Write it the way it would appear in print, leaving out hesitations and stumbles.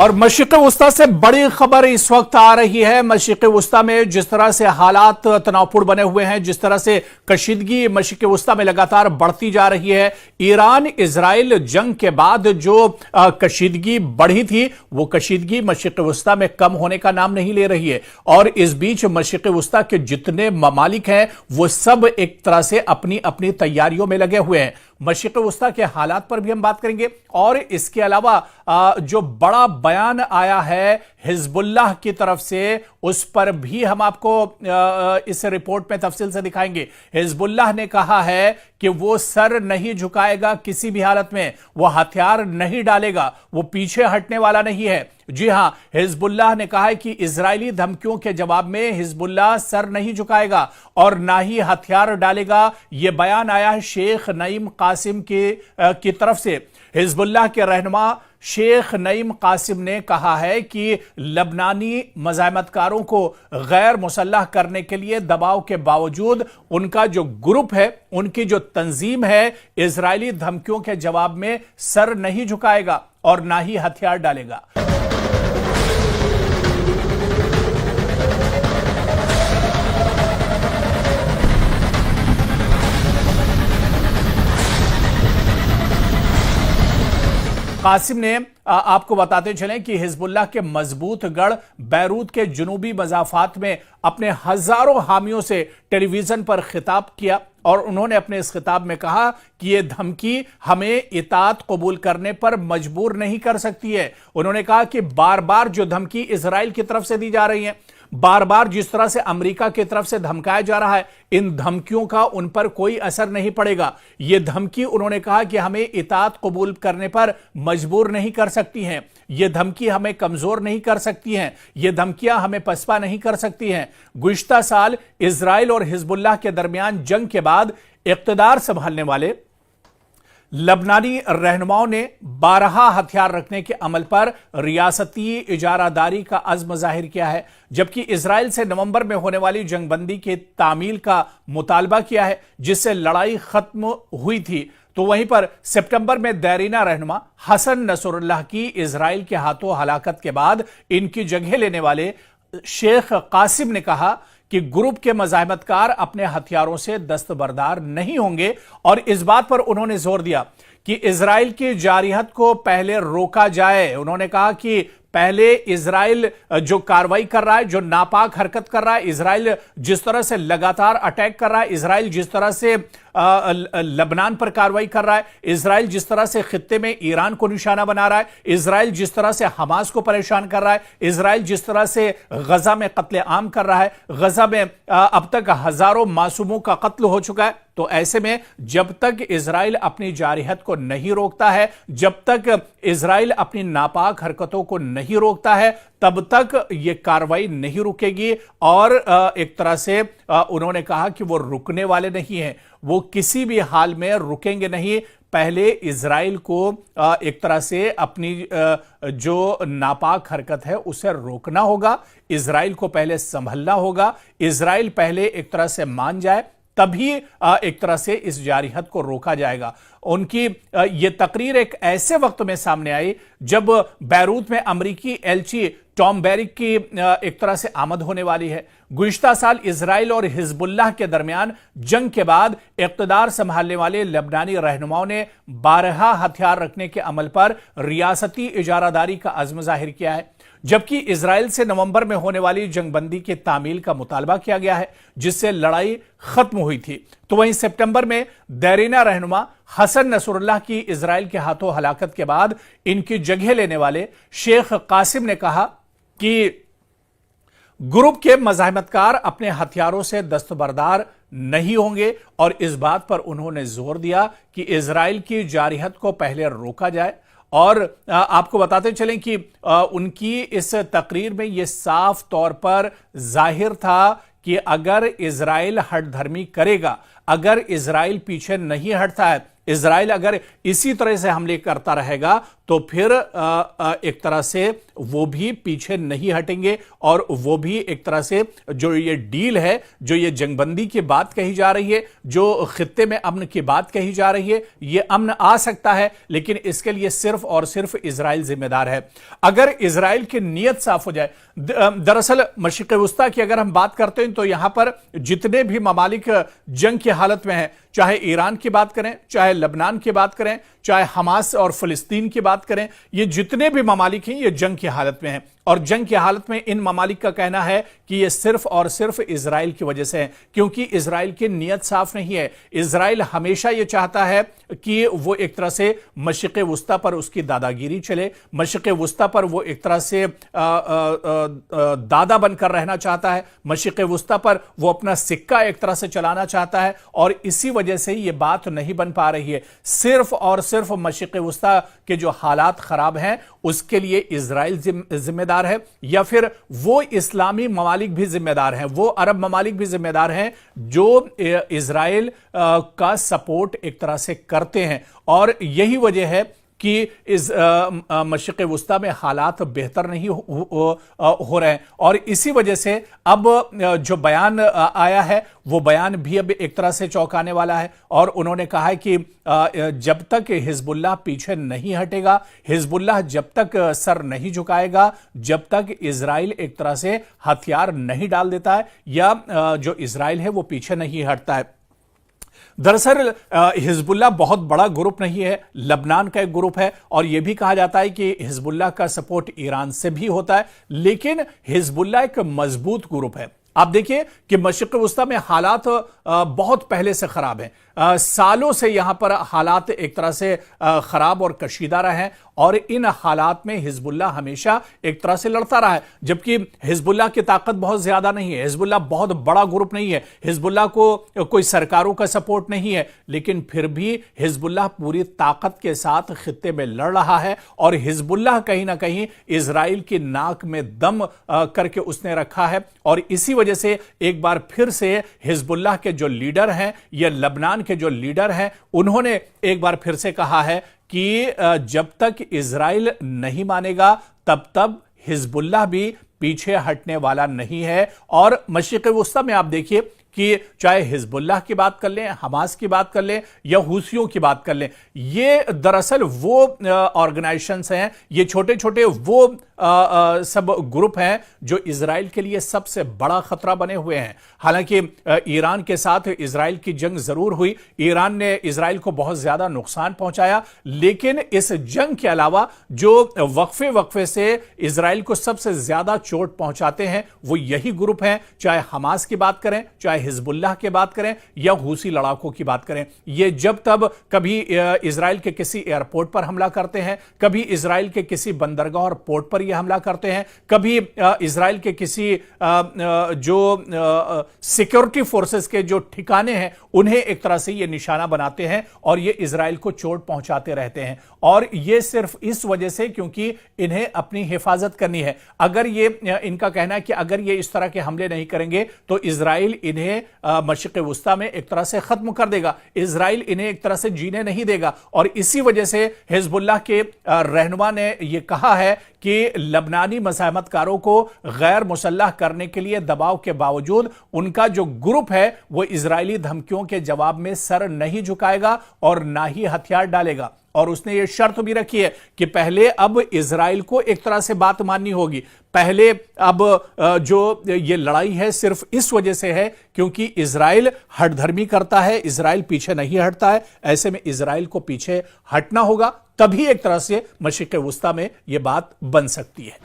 और मशरिक़ वस्ता से बड़ी खबर इस वक्त आ रही है। मशरिक़ वस्ता में जिस तरह से हालात तनावपूर्ण बने हुए हैं, जिस तरह से कशीदगी मशरिक़ वस्ता में लगातार बढ़ती जा रही है, ईरान इजराइल जंग के बाद जो कशीदगी बढ़ी थी वो कशीदगी मशरिक़ वस्ता में कम होने का नाम नहीं ले रही है। और इस बीच मशरिक़ वस्ता के जितने ममालिक हैं वो सब एक तरह से अपनी अपनी तैयारियों में लगे हुए हैं। मशरिक़ वस्ता के हालात पर भी हम बात करेंगे और इसके अलावा जो बड़ा बयान आया है हिजबुल्लाह की तरफ से उस पर भी हम आपको इस रिपोर्ट में तफसील से दिखाएंगे। हिजबुल्लाह ने कहा है कि वो सर नहीं झुकाएगा किसी भी हालत में, वो हथियार नहीं डालेगा, वो पीछे हटने वाला नहीं है। जी हां, हिजबुल्लाह ने कहा है कि इजरायली धमकियों के जवाब में हिजबुल्लाह सर नहीं झुकाएगा और ना ही हथियार डालेगा। यह बयान आया है शेख नईम कासिम की तरफ से। हिजबुल्लाह के रहनुमा शेख नईम कासिम ने कहा है कि लबनानी मज़ाहमतकारों को गैर मुसल्लह करने के लिए दबाव के बावजूद उनका जो ग्रुप है, उनकी जो तंजीम है, इजरायली धमकियों के जवाब में सर नहीं झुकाएगा और ना ही हथियार डालेगा। कासिम ने आपको बताते चलें कि हिजबुल्लाह के मजबूत गढ़ बैरूत के जुनूबी मजाफात में अपने हजारों हामियों से टेलीविजन पर खिताब किया और उन्होंने अपने इस खिताब में कहा कि यह धमकी हमें इताअत कबूल करने पर मजबूर नहीं कर सकती है। उन्होंने कहा कि बार बार जो धमकी इजराइल की तरफ से दी जा रही है, बार बार जिस तरह से अमेरिका की तरफ से धमकाया जा रहा है, इन धमकियों का उन पर कोई असर नहीं पड़ेगा। यह धमकी उन्होंने कहा कि हमें इताअत कबूल करने पर मजबूर नहीं कर सकती हैं, यह धमकी हमें कमजोर नहीं कर सकती हैं, यह धमकियां हमें पसपा नहीं कर सकती हैं। गुज़िश्ता साल इजराइल और हिजबुल्लाह के दरमियान जंग के बाद इक़्तिदार संभालने वाले लबनानी रहनुमाओं ने 12 हथियार रखने के अमल पर रियासती इजारादारी का अज़्म जाहिर किया है, जबकि इजराइल से नवंबर में होने वाली जंगबंदी की तामील का मुतालबा किया है जिससे लड़ाई खत्म हुई थी। तो वहीं पर सितंबर में देरीना रहनुमा हसन नसरुल्लाह की इजराइल के हाथों हलाकत के बाद इनकी जगह लेने वाले शेख कासिम ने कहा कि ग्रुप के मज़ाहमतकार अपने हथियारों से दस्तबरदार नहीं होंगे और इस बात पर उन्होंने जोर दिया कि इजराइल की जारियत को पहले रोका जाए। उन्होंने कहा कि पहले इजराइल जो कार्रवाई कर रहा है, जो नापाक हरकत कर रहा है, इजराइल जिस तरह से लगातार अटैक कर रहा है, इजराइल जिस तरह से लबनान पर कार्रवाई कर रहा है, इजराइल जिस तरह से खित्ते में ईरान को निशाना बना रहा है, इजराइल जिस तरह से हमास को परेशान कर रहा है, इजराइल जिस तरह से गजा में कत्ले आम कर रहा है, गजा में अब तक हजारों मासूमों का कत्ल हो चुका है। तो ऐसे में जब तक इजराइल अपनी जारियत को नहीं रोकता है, जब तक इजराइल अपनी नापाक हरकतों को नहीं रोकता है, तब तक यह कार्रवाई नहीं रुकेगी। और एक तरह से उन्होंने कहा कि वो रुकने वाले नहीं हैं, वो किसी भी हाल में रुकेंगे नहीं। पहले इजराइल को एक तरह से अपनी जो नापाक हरकत है उसे रोकना होगा, इजराइल को पहले संभलना होगा, इजराइल पहले एक तरह से मान जाए, तभी एक तरह से इस जारियत को रोका जाएगा। उनकी यह तकरीर एक ऐसे वक्त में सामने आई जब बैरूत में अमेरिकी एलची टॉम बैरिक की एक तरह से आमद होने वाली है। गुज़िश्ता साल इजराइल और हिजबुल्लाह के दरमियान जंग के बाद इक़्तिदार संभालने वाले लबनानी रहनुमाओं ने 12 हथियार रखने के अमल पर रियासती इजारादारी का अज़्म जाहिर किया है, जबकि इजराइल से नवंबर में होने वाली जंगबंदी की तामील का मुतालबा किया गया है जिससे लड़ाई खत्म हुई थी। तो वहीं सितंबर में देरीना रहनुमा हसन नसरुल्लाह की इजराइल के हाथों हलाकत के बाद इनकी जगह लेने वाले शेख कासिम ने कहा कि ग्रुप के मज़ाहमतकार अपने हथियारों से दस्तबरदार नहीं होंगे और इस बात पर उन्होंने जोर दिया कि इजराइल की जारियत को पहले रोका जाए। और आपको बताते चलें कि उनकी इस तकरीर में यह साफ तौर पर जाहिर था कि अगर इजराइल हठधर्मी करेगा, अगर इजराइल पीछे नहीं हटता है, इजराइल अगर इसी तरह से हमले करता रहेगा तो फिर एक तरह से वो भी पीछे नहीं हटेंगे और वो भी एक तरह से जो ये डील है, जो ये जंगबंदी की बात कही जा रही है, जो खित्ते में अमन की बात कही जा रही है, ये अमन आ सकता है, लेकिन इसके लिए सिर्फ और सिर्फ इजराइल जिम्मेदार है। अगर इजराइल की नीयत साफ हो जाए, दरअसल मशरिक़ वुस्ता की अगर हम बात करते हैं तो यहां पर जितने भी ममालिक जंग की हालत में हैं, चाहे ईरान की बात करें, चाहे लबनान की बात करें, चाहे हमास और फिलिस्तीन की बात करें, ये जितने भी ममालिक हैं ये जंग की हालत में हैं। और जंग की हालत में इन ममालिक का कहना है कि ये सिर्फ और सिर्फ इजराइल की वजह से है, क्योंकि इजराइल की नीयत साफ नहीं है। इजराइल हमेशा ये चाहता है कि वो एक तरह से मशरिक़ वुस्ता पर उसकी दादागिरी चले, मशरिक़ वुस्ता पर वो एक तरह से दादा बनकर रहना चाहता है, मशरिक़ वुस्ता पर वो अपना सिक्का एक तरह से चलाना चाहता है, और इसी वजह से ये बात नहीं बन पा रही है। सिर्फ और सिर्फ मशरिक़ वुस्ता के जो हालात खराब हैं उसके लिए इजराइल जिम्मेदार है, या फिर वो इस्लामी ममालिक भी जिम्मेदार हैं, वो अरब ममालिक भी जिम्मेदार हैं जो इजराइल का सपोर्ट एक तरह से करते हैं। और यही वजह है कि इस मशरिक़ वुस्ता में हालात बेहतर नहीं हो रहे हैं, और इसी वजह से अब जो बयान आया है वो बयान भी अब एक तरह से चौंकाने वाला है। और उन्होंने कहा है कि जब तक हिजबुल्लाह पीछे नहीं हटेगा, हिजबुल्लाह जब तक सर नहीं झुकाएगा, जब तक इजराइल एक तरह से हथियार नहीं डाल देता है, या जो इजराइल है वो पीछे नहीं हटता है। दरअसल हिजबुल्लाह बहुत बड़ा ग्रुप नहीं है, लबनान का एक ग्रुप है, और यह भी कहा जाता है कि हिजबुल्लाह का सपोर्ट ईरान से भी होता है, लेकिन हिजबुल्लाह एक मजबूत ग्रुप है। आप देखिए कि मशरिक़ वुस्ता में हालात बहुत पहले से खराब हैं, सालों से यहां पर हालात एक तरह से खराब और कशीदा रहे हैं, और इन हालात में हिजबुल्लाह हमेशा एक तरह से लड़ता रहा है। जबकि हिजबुल्लाह की ताकत बहुत ज्यादा नहीं है, हिजबुल्लाह बहुत बड़ा ग्रुप नहीं है, हिजबुल्लाह को कोई सरकारों का सपोर्ट नहीं है, लेकिन फिर भी हिजबुल्लाह पूरी ताकत के साथ खित्ते में लड़ रहा है। और हिजबुल्लाह कहीं ना कहीं इजराइल की नाक में दम करके उसने रखा है, और इसी वजह से एक बार फिर से हिजबुल्लाह के जो लीडर हैं या लबनान के जो लीडर हैं, उन्होंने एक बार फिर से कहा है कि जब तक इजराइल नहीं मानेगा तब तक हिजबुल्लाह भी पीछे हटने वाला नहीं है। और मशरिक़ वुस्ता में आप देखिए कि चाहे हिजबुल्लाह की बात कर लें, हमास की बात कर लें, या हूसियों की बात कर लें, ये दरअसल वो ऑर्गेनाइजेशंस हैं, ये छोटे छोटे वो सब ग्रुप हैं जो इजराइल के लिए सबसे बड़ा खतरा बने हुए हैं। हालांकि ईरान के साथ इजराइल की जंग जरूर हुई, ईरान ने इजराइल को बहुत ज्यादा नुकसान पहुंचाया, लेकिन इस जंग के अलावा जो वक्फे वक्फे से इजराइल को सबसे ज्यादा चोट पहुंचाते हैं वो यही ग्रुप हैं, चाहे हमास की बात करें, चाहे हिजबुल्लाह की बात करें, या हूसी लड़ाकों की बात करें। ये जब तब कभी इजराइल के किसी एयरपोर्ट पर हमला करते हैं, कभी इजराइल के किसी बंदरगाह और पोर्ट पर ये हमला करते हैं, कभी इजराइल के किसी जो सिक्योरिटी फोर्सेस के जो ठिकाने हैं उन्हें एक तरह से ये निशाना बनाते हैं, और ये इजराइल को चोट पहुंचाते रहते हैं। और ये सिर्फ इस वजह से क्योंकि इन्हें अपनी हिफाजत करनी है। अगर ये इनका कहना है कि अगर ये इस तरह के हमले नहीं करेंगे तो इजराइल इन्हें मशरिक़ वुस्ता में एक तरह से खत्म कर देगा, इजराइल इन्हें एक तरह से जीने नहीं देगा। और इसी वजह से हिजबुल्लाह के रहनुमा ने यह कहा है कि लबनानी मज़ाहमतकारों को गैर मुसल्लह करने के लिए दबाव के बावजूद उनका जो ग्रुप है वो इजरायली धमकियों के जवाब में सर नहीं झुकाएगा और ना ही हथियार डालेगा। और उसने ये शर्त भी रखी है कि पहले अब इजराइल को एक तरह से बात माननी होगी। पहले अब जो ये लड़ाई है सिर्फ इस वजह से है क्योंकि इजराइल हठधर्मी करता है, इजराइल पीछे नहीं हटता है। ऐसे में इजराइल को पीछे हटना होगा, तभी एक तरह से मशरिक़ वुस्ता में यह बात बन सकती है।